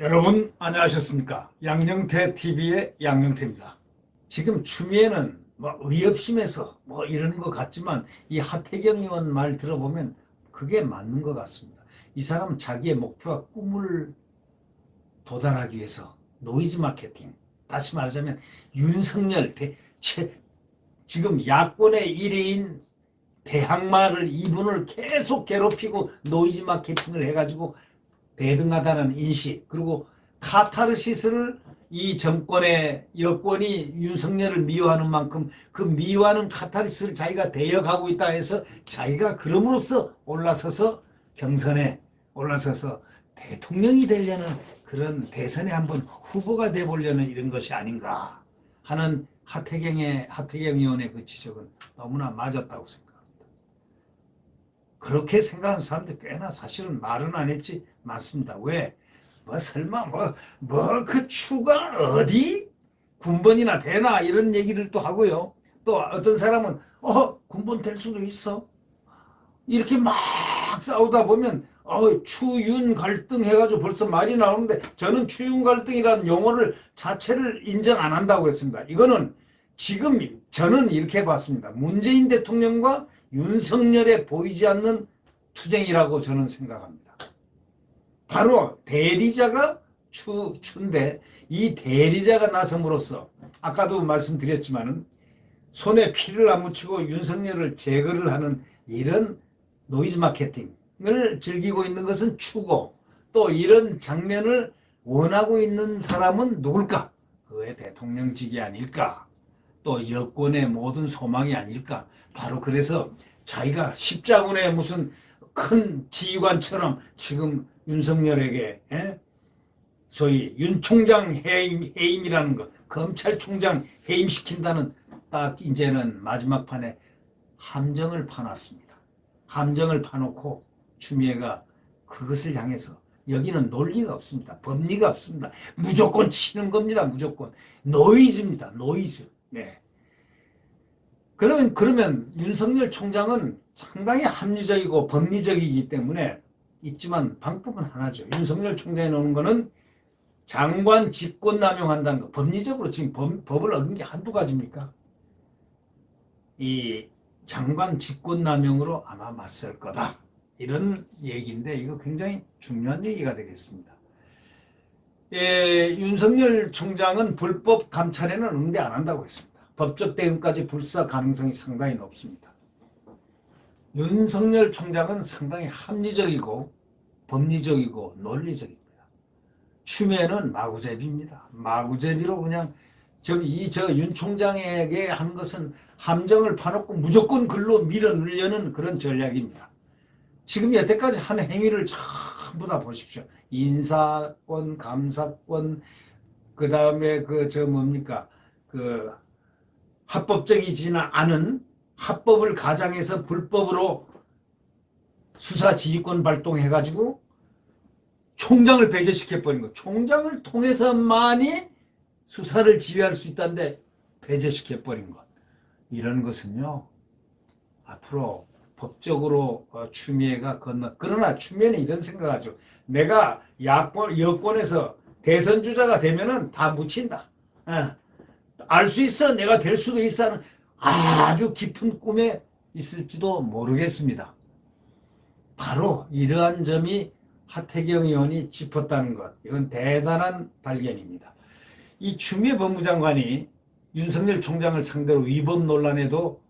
여러분 안녕하셨습니까? 양영태 TV의 양영태입니다. 지금 추미애는 뭐 의협심에서 뭐 이러는 것 같지만 이 하태경 의원 말 들어보면 그게 맞는 것 같습니다. 이 사람은 자기의 목표와 꿈을 도달하기 위해서 노이즈 마케팅, 다시 말하자면 윤석열 지금 야권의 1위인 대항마를 이분을 계속 괴롭히고 노이즈 마케팅을 해가지고 대등하다는 인식, 그리고 카타르시스를 이 정권의 여권이 윤석열을 미워하는 만큼 그 미워하는 카타르시스를 자기가 대역하고 있다 해서 자기가 그럼으로써 올라서서 경선에 올라서서 대통령이 되려는 그런 대선에 한번 후보가 돼보려는 이런 것이 아닌가 하는 하태경 의원의 그 지적은 너무나 맞았다고 생각합니다. 그렇게 생각하는 사람들이 꽤나 사실은 말은 안 했지 많습니다. 왜? 뭐 설마 그 추가 어디 군번이나 되나 이런 얘기를 또 하고요. 또 어떤 사람은 군번 될 수도 있어. 이렇게 막 싸우다 보면 추윤 갈등 해가지고 벌써 말이 나오는데 저는 추윤 갈등이라는 용어를 자체를 인정 안 한다고 했습니다. 이거는 지금 저는 이렇게 봤습니다. 문재인 대통령과 윤석열에 보이지 않는 투쟁이라고 저는 생각합니다. 바로 대리자가 추인데 이 대리자가 나섬으로써 아까도 말씀드렸지만은 손에 피를 안 묻히고 윤석열을 제거를 하는 이런 노이즈 마케팅을 즐기고 있는 것은 추고, 또 이런 장면을 원하고 있는 사람은 누굴까? 그의 대통령직이 아닐까? 또 여권의 모든 소망이 아닐까? 바로 그래서 자기가 십자군의 무슨 큰 지휘관처럼 지금 윤석열에게 소위 윤 총장 해임이라는 것, 검찰총장 해임시킨다는 딱 이제는 마지막 판에 함정을 파놨습니다. 함정을 파놓고 추미애가 그것을 향해서 여기는 논리가 없습니다. 법리가 없습니다. 무조건 치는 겁니다. 무조건. 노이즈입니다. 노이즈. 네. 그러면 윤석열 총장은 상당히 합리적이고 법리적이기 때문에 있지만 방법은 하나죠. 윤석열 총장이 놓는 거는 장관 직권남용한다는 거. 법리적으로 지금 법을 어긴 게 한두 가지입니까? 이 장관 직권남용으로 아마 맞설 거다. 이런 얘기인데 이거 굉장히 중요한 얘기가 되겠습니다. 윤석열 총장은 불법 감찰에는 응대 안 한다고 했습니다. 법적 대응까지 불사 가능성이 상당히 높습니다. 윤석열 총장은 상당히 합리적이고 법리적이고 논리적입니다. 추미애는 마구잡이입니다. 마구잡이로 그냥 윤 총장에게 한 것은 함정을 파놓고 무조건 글로 밀어넣으려는 그런 전략입니다. 지금 여태까지 한 행위를 전부 다 보십시오. 인사권, 감사권, 그 다음에 합법적이지는 않은 합법을 가장해서 불법으로 수사 지휘권 발동해가지고 총장을 배제시켜버린 거. 총장을 통해서만이 수사를 지휘할 수 있다는데 배제시켜버린 것. 이런 것은요, 앞으로 법적으로 추미애가 그러나 추미애는 이런 생각하죠. 내가 여권에서 대선 주자가 되면은 다 묻힌다. 알 수 있어. 내가 될 수도 있어 하는 아주 깊은 꿈에 있을지도 모르겠습니다. 바로 이러한 점이 하태경 의원이 짚었다는 것. 이건 대단한 발견입니다. 이 추미애 법무장관이 윤석열 총장을 상대로 위법 논란에도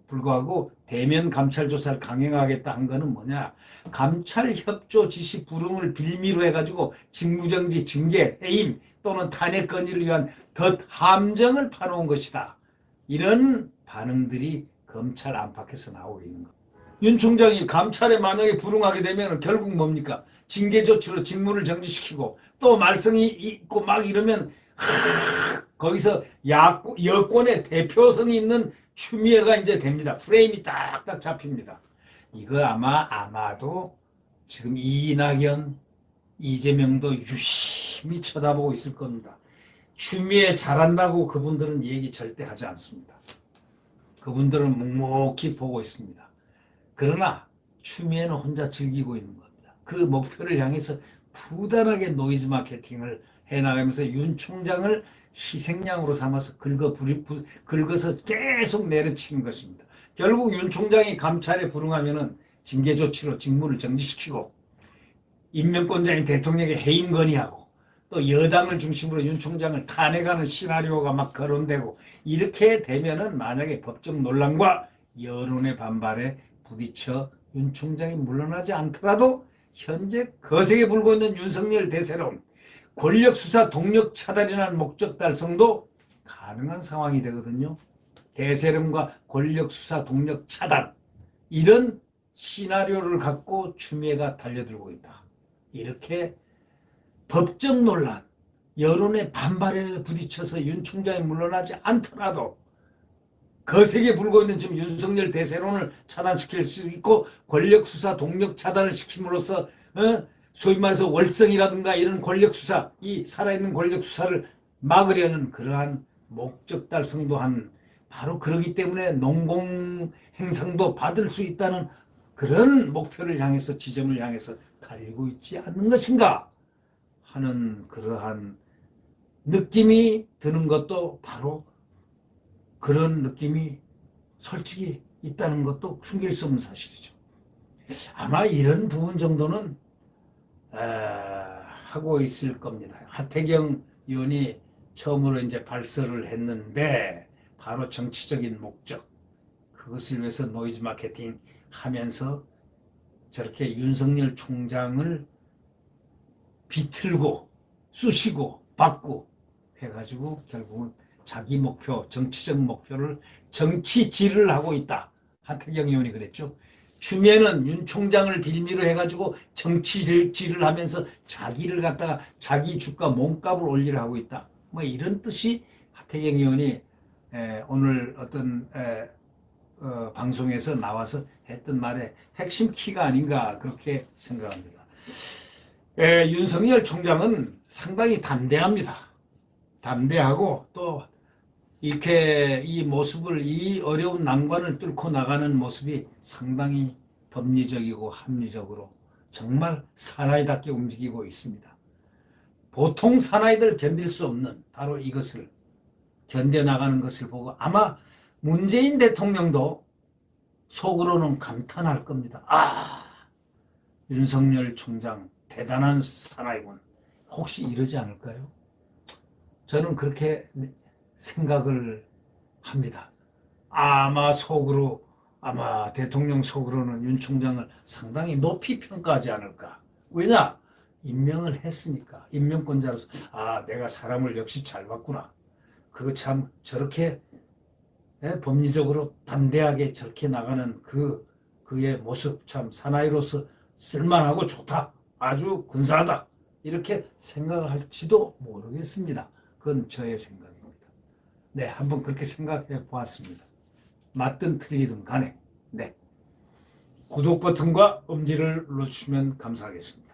불구하고 대면 감찰 조사를 강행하겠다 한 거는 뭐냐? 감찰 협조 지시 불응을 빌미로 해가지고 직무정지, 징계, 해임 또는 탄핵 건의를 위한 덧 함정을 파놓은 것이다. 이런 반응들이 검찰 안팎에서 나오고 있는 것. 윤 총장이 감찰에 만약에 불응하게 되면 결국 뭡니까? 징계 조치로 직무를 정지시키고 또 말썽이 있고 막 이러면 거기서 여권의 대표성이 있는 추미애가 이제 됩니다. 프레임이 딱딱 잡힙니다. 이거 아마도 지금 이낙연, 이재명도 유심히 쳐다보고 있을 겁니다. 추미애 잘한다고 그분들은 얘기 절대 하지 않습니다. 그분들은 묵묵히 보고 있습니다. 그러나 추미애는 혼자 즐기고 있는 겁니다. 그 목표를 향해서 부단하게 노이즈 마케팅을 해나가면서 윤 총장을 희생양으로 삼아서 긁어서 계속 내려치는 것입니다. 결국 윤 총장이 감찰에 불응하면은 징계 조치로 직무를 정지시키고 임명권자인 대통령에게 해임 건의하고 또 여당을 중심으로 윤 총장을 탄핵하는 시나리오가 막 거론되고 이렇게 되면은 만약에 법적 논란과 여론의 반발에 부딪혀 윤 총장이 물러나지 않더라도 현재 거세게 불고 있는 윤석열 대세론 권력 수사 동력 차단이라는 목적 달성도 가능한 상황이 되거든요. 대세론과 권력 수사 동력 차단 이런 시나리오를 갖고 추미애가 달려들고 있다. 이렇게 법적 논란, 여론의 반발에 부딪혀서 윤 총장이 물러나지 않더라도 거세게 불고 있는 지금 윤석열 대세론을 차단시킬 수 있고 권력 수사 동력 차단을 시킴으로써 소위 말해서 월성이라든가 이런 권력 수사, 이 살아있는 권력 수사를 막으려는 그러한 목적 달성도 한 바로 그러기 때문에 농공 행상도 받을 수 있다는 그런 목표를 향해서 지점을 향해서 달리고 있지 않는 것인가 하는 그러한 느낌이 드는 것도 바로 그런 느낌이 솔직히 있다는 것도 숨길 수 없는 사실이죠. 아마 이런 부분 정도는 하고 있을 겁니다. 하태경 의원이 처음으로 이제 발설을 했는데 바로 정치적인 목적 그것을 위해서 노이즈 마케팅 하면서 저렇게 윤석열 총장을 비틀고 쑤시고 받고 해가지고 결국은 자기 목표, 정치적 목표를 정치질을 하고 있다. 하태경 의원이 그랬죠. 추미애는 윤 총장을 빌미로 해가지고 정치질을 하면서 자기를 갖다가 자기 주가 몸값을 올리려 하고 있다. 뭐 이런 뜻이 하태경 의원이 오늘 어떤 방송에서 나와서 했던 말의 핵심 키가 아닌가 그렇게 생각합니다. 윤석열 총장은 상당히 담대합니다. 담대하고 또 이렇게 이 모습을 이 어려운 난관을 뚫고 나가는 모습이 상당히 법리적이고 합리적으로 정말 사나이답게 움직이고 있습니다. 보통 사나이들 견딜 수 없는 바로 이것을 견뎌나가는 것을 보고 아마 문재인 대통령도 속으로는 감탄할 겁니다. 아, 윤석열 총장 대단한 사나이군. 혹시 이러지 않을까요? 저는 그렇게 생각을 합니다. 아마 속으로 아마 대통령 속으로는 윤 총장을 상당히 높이 평가하지 않을까. 왜냐? 임명을 했으니까. 임명권자로서 아 내가 사람을 역시 잘 봤구나. 그거 참 저렇게 법리적으로 담대하게 저렇게 나가는 그의 모습 참 사나이로서 쓸만하고 좋다. 아주 근사하다. 이렇게 생각할지도 모르겠습니다. 그건 저의 생각입니다. 네, 한번 그렇게 생각해 보았습니다. 맞든 틀리든 간에. 네. 구독 버튼과 엄지를 눌러주시면 감사하겠습니다.